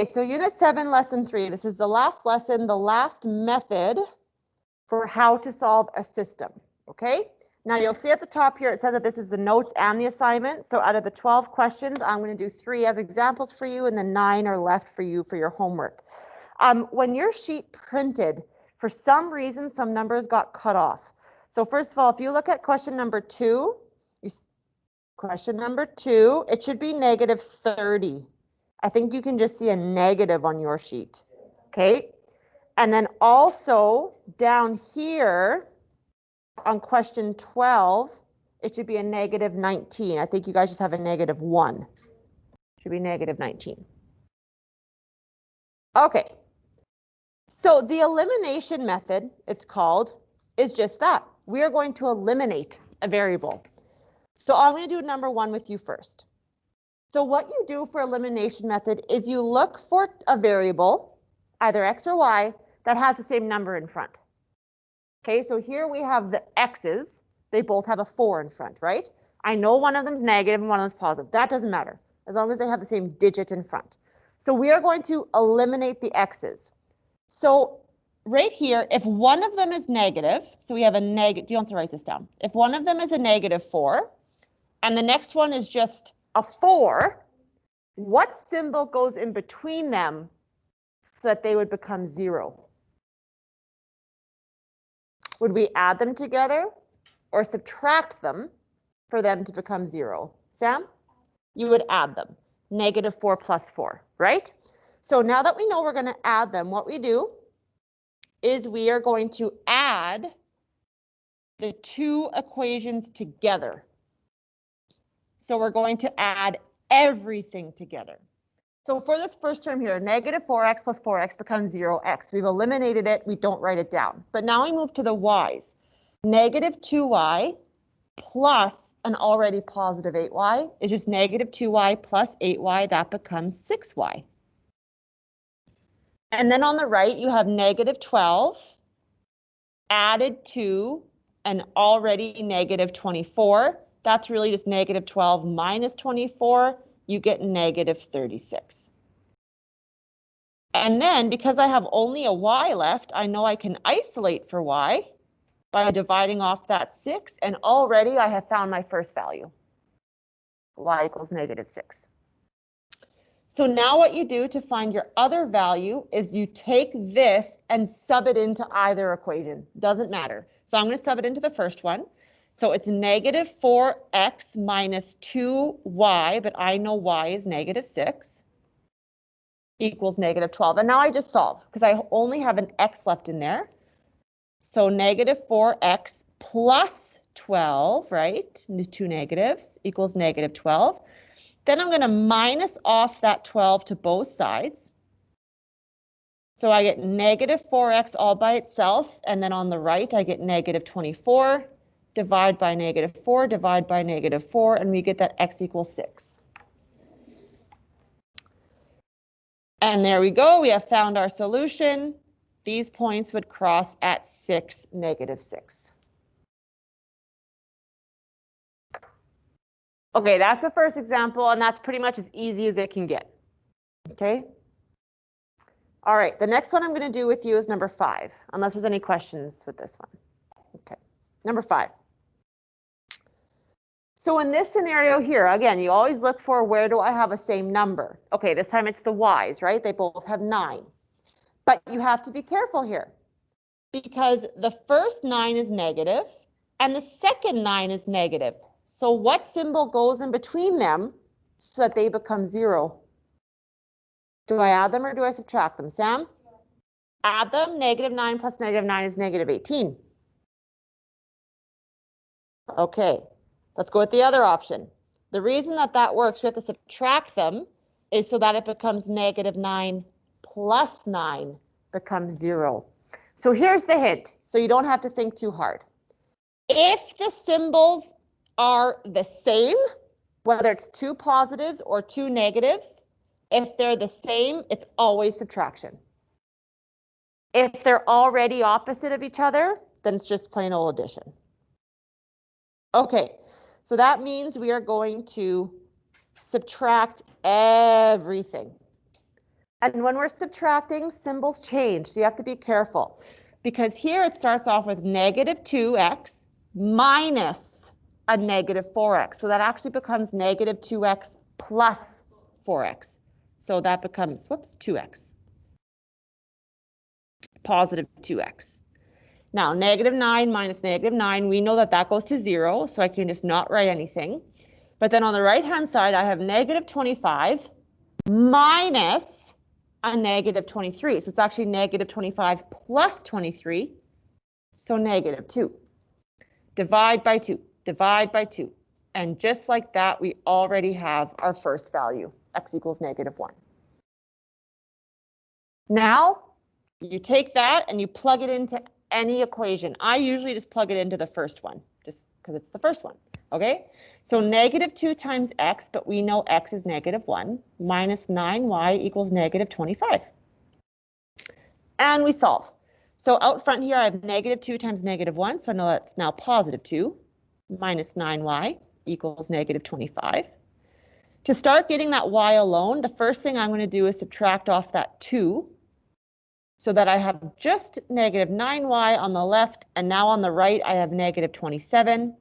so Unit 7, Lesson 3. This is the last lesson, the last method for how to solve a system, okay? Now you'll see at the top here, it says that this is the notes and the assignment. So out of the 12 questions, I'm going to do 3 as examples for you, and then 9 are left for you for your homework. When your sheet printed, for some reason, some numbers got cut off. So first of all, if you look at question number 2, it should be negative 30. I think you can just see a negative on your sheet, okay? And then also down here on question 12, it should be a negative 19. I think you guys just have a negative 1. Should be negative 19. Okay. So the elimination method, it's called, is just that. We are going to eliminate a variable. So I'm going to do number 1 with you first. So what you do for elimination method is you look for a variable, either x or y, that has the same number in front. Okay, so here we have the x's. They both have a 4 in front, right? I know one of them's negative and one of them's positive. That doesn't matter, as long as they have the same digit in front. So we are going to eliminate the x's. So right here, if one of them is negative, so we have a negative, do you want to write this down? If one of them is a negative 4, and the next one is just a 4, what symbol goes in between them so that they would become 0? Would we add them together or subtract them for them to become 0? Sam? You would add them. Negative 4 plus 4, right? So now that we know we're going to add them, what we do is we are going to add the 2 equations together. So we're going to add everything together. So for this first term here, negative 4x plus 4x becomes 0x. We've eliminated it. We don't write it down. But now we move to the y's. Negative 2y plus an already positive 8y is just negative 2y plus 8y. That becomes 6y. And then on the right, you have negative 12 added to an already negative 24. That's really just negative 12 minus 24. You get negative 36. And then because I have only a y left, I know I can isolate for y by dividing off that 6. And already I have found my first value. Y equals negative 6. So now what you do to find your other value is you take this and sub it into either equation. Doesn't matter. So I'm going to sub it into the first one. So it's negative 4x minus 2y, but I know y is negative 6, equals negative 12. And now I just solve because I only have an x left in there. So negative 4x plus 12, right? 2 negatives equals negative 12. Then I'm going to minus off that 12 to both sides. So I get negative 4x all by itself. And then on the right, I get negative 24. Divide by negative 4, divide by negative 4, and we get that x equals 6. And there we go. We have found our solution. These points would cross at 6, negative 6. Okay, that's the first example, and that's pretty much as easy as it can get. Okay. All right, the next one I'm going to do with you is number 5, unless there's any questions with this one. Okay, number 5. So in this scenario here, again, you always look for where do I have a same number? Okay, this time it's the y's, right? They both have 9. But you have to be careful here because the first 9 is negative and the second 9 is negative. So what symbol goes in between them so that they become 0? Do I add them or do I subtract them, Sam? Add them. Negative 9 plus negative 9 is negative 18. Okay. Let's go with the other option. The reason that that works, we have to subtract them, is so that it becomes negative 9 plus 9 becomes 0. So here's the hint, so you don't have to think too hard. If the symbols are the same, whether it's 2 positives or 2 negatives, if they're the same, it's always subtraction. If they're already opposite of each other, then it's just plain old addition. Okay. So that means we are going to subtract everything. And when we're subtracting, symbols change, so you have to be careful. Because here it starts off with negative 2x minus a negative 4x. So that actually becomes negative 2x plus 4x. So that becomes, whoops, 2x. Positive 2x. Now, negative 9 minus negative 9, we know that that goes to 0, so I can just not write anything. But then on the right-hand side, I have negative 25 minus a negative 23. So it's actually negative 25 plus 23, so negative 2. Divide by 2, divide by 2. And just like that, we already have our first value, x equals negative 1. Now, you take that and you plug it into any equation. I usually just plug it into the first one, just because it's the first one, okay? So negative 2 times x, but we know x is negative 1, minus 9y equals negative 25. And we solve. So out front here, I have negative 2 times negative 1, so I know that's now positive 2, minus 9y equals negative 25. To start getting that y alone, the first thing I'm going to do is subtract off that 2, so that I have just negative 9y on the left, and now on the right I have negative 27.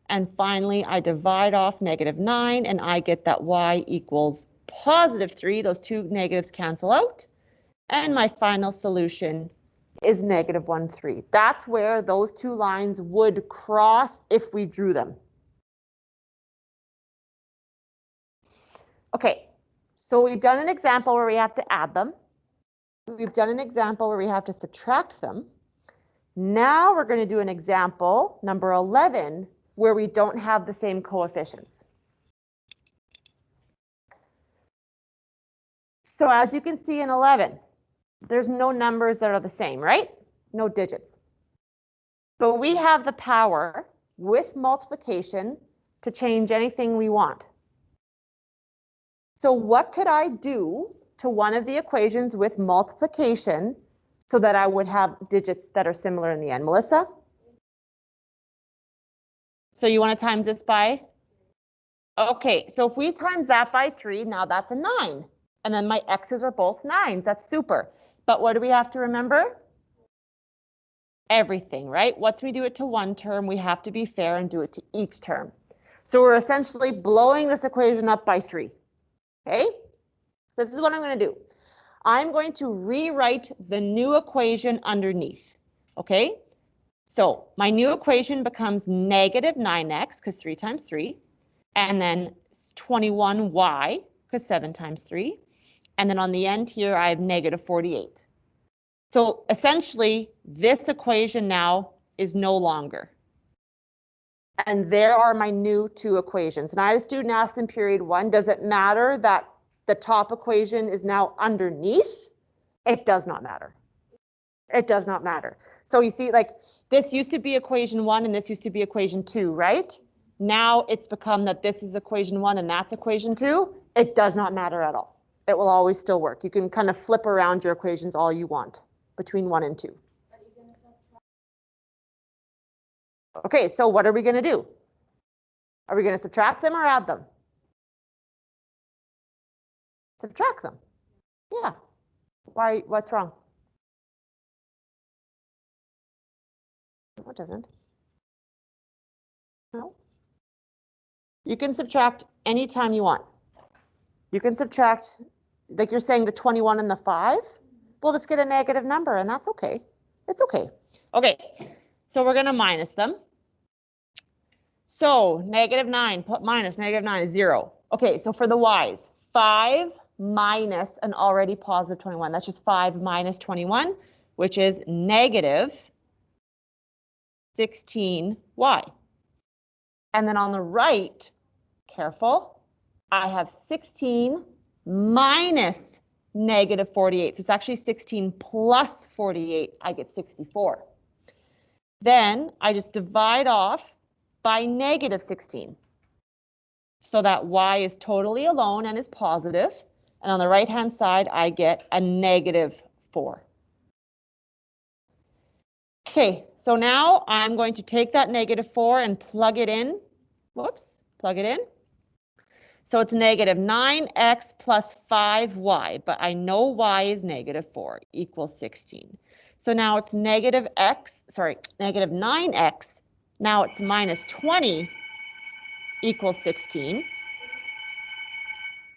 And finally I divide off negative 9 and I get that y equals positive 3. Those two negatives cancel out. And my final solution is negative 1, 3. That's where those two lines would cross if we drew them. Okay, so we've done an example where we have to add them. We've done an example where we have to subtract them. Now we're going to do an example, number 11, where we don't have the same coefficients. So as you can see in 11, there's no numbers that are the same, right? No digits. But we have the power with multiplication to change anything we want. So what could I do to one of the equations with multiplication so that I would have digits that are similar in the end? Melissa? So you want to times this by? Okay, so if we times that by 3, now that's a 9. And then my x's are both 9s. That's super. But what do we have to remember? Everything, right? Once we do it to one term, we have to be fair and do it to each term. So we're essentially blowing this equation up by 3. Okay? This is what I'm going to do. I'm going to rewrite the new equation underneath. Okay? So my new equation becomes negative 9x, because 3 times 3, and then 21y, because 7 times 3. And then on the end here, I have negative 48. So essentially, this equation now is no longer. And there are my new two equations. And I had a student ask in period 1, does it matter that the top equation is now underneath? It does not matter. It does not matter. So you see, like, this used to be equation 1 and this used to be equation 2, right? Now it's become that this is equation 1 and that's equation 2. It does not matter at all. It will always still work. You can kind of flip around your equations all you want between 1 and 2. Okay, so what are we going to do? Are we going to subtract them or add them? Subtract them. Yeah. Why? What's wrong? No, it doesn't. No. You can subtract anytime you want. You can subtract, like you're saying, the 21 and the 5. We'll just get a negative number, and that's okay. It's okay. Okay, so we're going to minus them. So negative 9 minus negative 9 is 0. Okay, so for the y's, 5 minus an already positive 21. That's just 5 minus 21, which is negative 16y. And then on the right, careful, I have 16 minus negative 48. So it's actually 16 plus 48. I get 64. Then I just divide off by negative 16. So that y is totally alone and is positive. And on the right hand side, I get a negative 4. Okay, so now I'm going to take that negative 4 and plug it in. Whoops, plug it in. So it's negative 9x plus 5y, but I know y is negative 4 equals 16. So now it's negative 9x. Now it's minus 20 equals 16.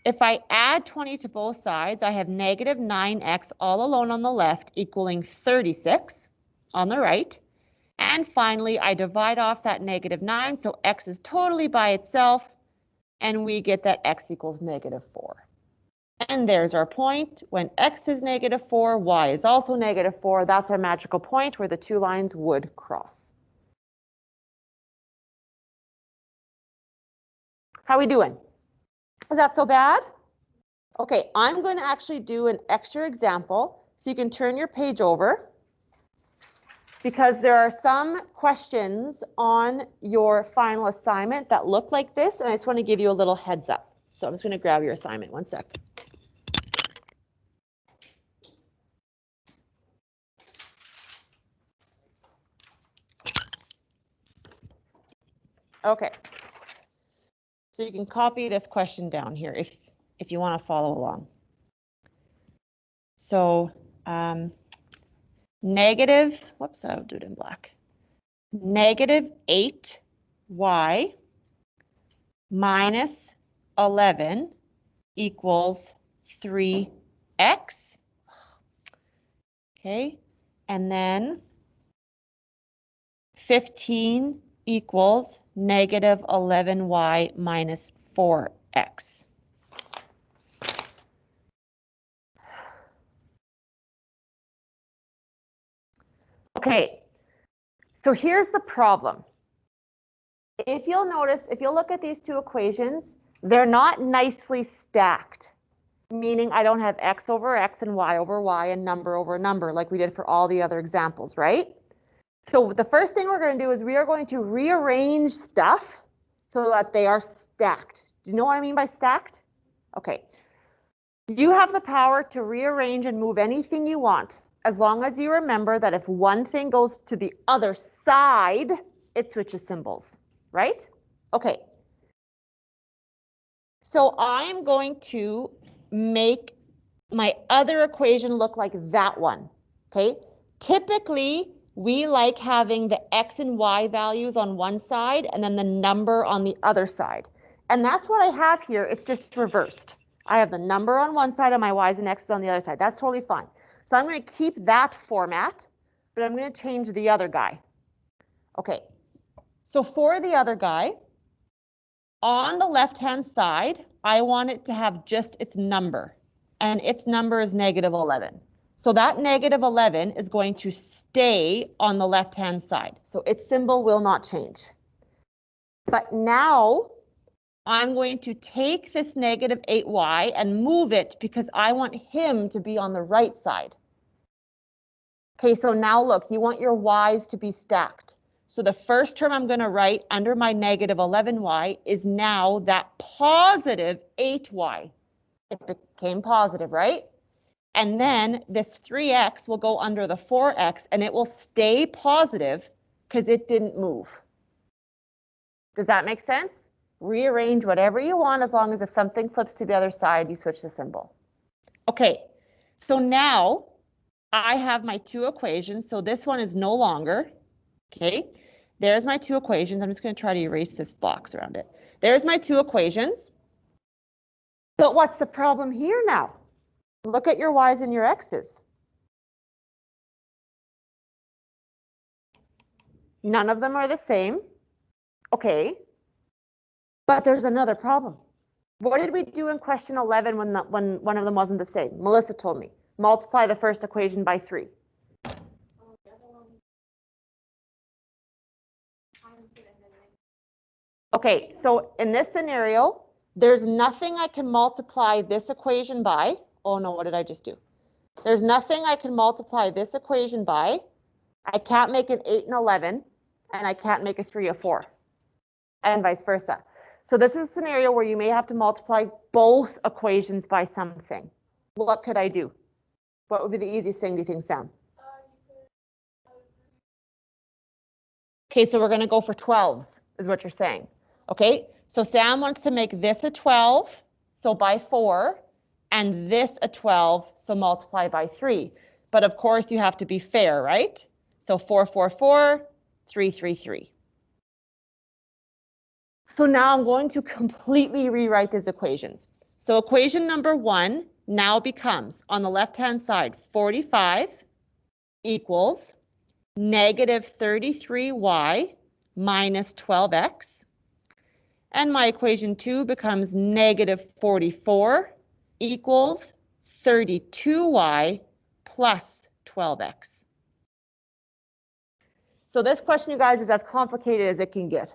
If I add 20 to both sides, I have negative 9x all alone on the left equaling 36 on the right. And finally, I divide off that negative 9, so x is totally by itself, and we get that x equals negative 4. And there's our point. When x is negative 4, y is also negative 4. That's our magical point where the two lines would cross. How are we doing? Is that so bad? Okay, I'm going to actually do an extra example, so you can turn your page over, because there are some questions on your final assignment that look like this, and I just want to give you a little heads up. So I'm just going to grab your assignment, one sec. Okay, so you can copy this question down here if you want to follow along. So negative, whoops, I'll do it in black. Negative 8y minus 11 equals 3x. Okay, and then 15 equals negative 11y minus 4x. Okay, so here's the problem. If you'll notice, if you look at these two equations, they're not nicely stacked, meaning I don't have x over x and y over y and number over number like we did for all the other examples, right? So the first thing we're going to do is we are going to rearrange stuff so that they are stacked. Do you know what I mean by stacked? Okay. You have the power to rearrange and move anything you want, as long as you remember that if one thing goes to the other side, it switches symbols, right? Okay. So I'm going to make my other equation look like that one, okay? Typically, we like having the x and y values on one side and then the number on the other side. And that's what I have here. It's just reversed. I have the number on one side and my y's and x's on the other side. That's totally fine. So I'm going to keep that format, but I'm going to change the other guy. Okay, so for the other guy, on the left-hand side, I want it to have just its number, and its number is negative 11. So that negative 11 is going to stay on the left-hand side. So its symbol will not change. But now I'm going to take this negative 8y and move it because I want him to be on the right side. Okay, so now look, you want your y's to be stacked. So the first term I'm going to write under my negative 11y is now that positive 8y. It became positive, right? And then this 3x will go under the 4x and it will stay positive because it didn't move. Does that make sense? Rearrange whatever you want as long as if something flips to the other side, you switch the symbol. Okay, so now I have my two equations. So this one is no longer, okay? There's my two equations. I'm just going to try to erase this box around it. There's my two equations. But what's the problem here now? Look at your y's and your x's. None of them are the same. Okay. But there's another problem. What did we do in question 11 when one of them wasn't the same? Melissa told me. Multiply the first equation by 3. Okay, so in this scenario, there's nothing I can multiply this equation by. Oh no, what did I just do? There's nothing I can multiply this equation by. I can't make an 8 and 11, and I can't make a 3 or 4, and vice versa. So this is a scenario where you may have to multiply both equations by something. What could I do? What would be the easiest thing, do you think, Sam? Okay, so we're going to go for 12s, is what you're saying. Okay, So Sam wants to make this a 12, so by 4, and this a 12, so multiply by 3. But of course you have to be fair, right? So 4, 4, 4, 3, 3, 3. So now I'm going to completely rewrite these equations. So equation number 1 now becomes, on the left-hand side, 45 equals negative 33y minus 12x. And my equation 2 becomes negative 44 equals 32y plus 12x. So this question, you guys, is as complicated as it can get.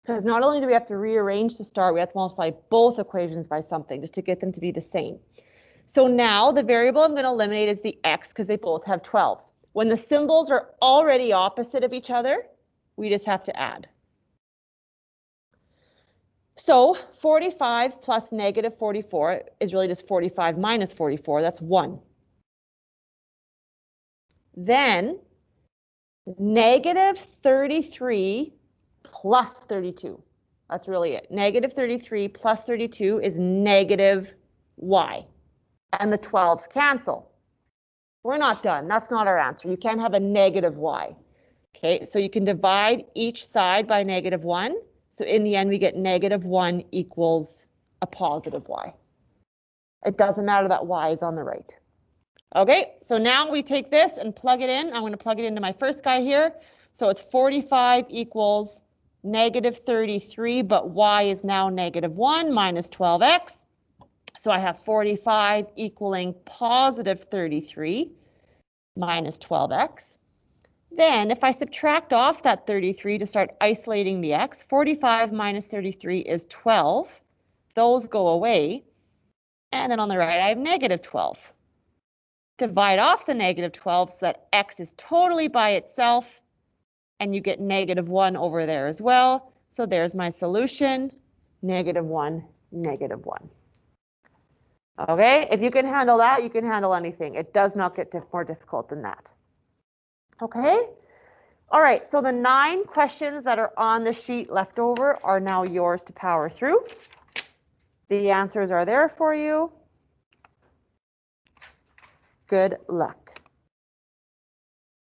Because not only do we have to rearrange to start, we have to multiply both equations by something just to get them to be the same. So now the variable I'm going to eliminate is the x because they both have 12s. When the symbols are already opposite of each other, we just have to add. So 45 plus negative 44 is really just 45 minus 44. That's 1. Then negative 33 plus 32. That's really it. Negative 33 plus 32 is negative y. And the 12s cancel. We're not done. That's not our answer. You can't have a negative y. Okay, so you can divide each side by negative 1. So in the end, we get negative 1 equals a positive y. It doesn't matter that y is on the right. Okay, so now we take this and plug it in. I'm going to plug it into my first guy here. So it's 45 equals negative 33, but y is now negative 1 minus 12x. So I have 45 equaling positive 33 minus 12x. Then if I subtract off that 33 to start isolating the x, 45 minus 33 is 12. Those go away. And then on the right, I have negative 12. Divide off the negative 12 so that x is totally by itself. And you get negative 1 over there as well. So there's my solution, negative 1, negative 1. Okay, if you can handle that, you can handle anything. It does not get more difficult than that. Okay, all right, so the 9 questions that are on the sheet left over are now yours to power through. The answers are there for you. Good luck.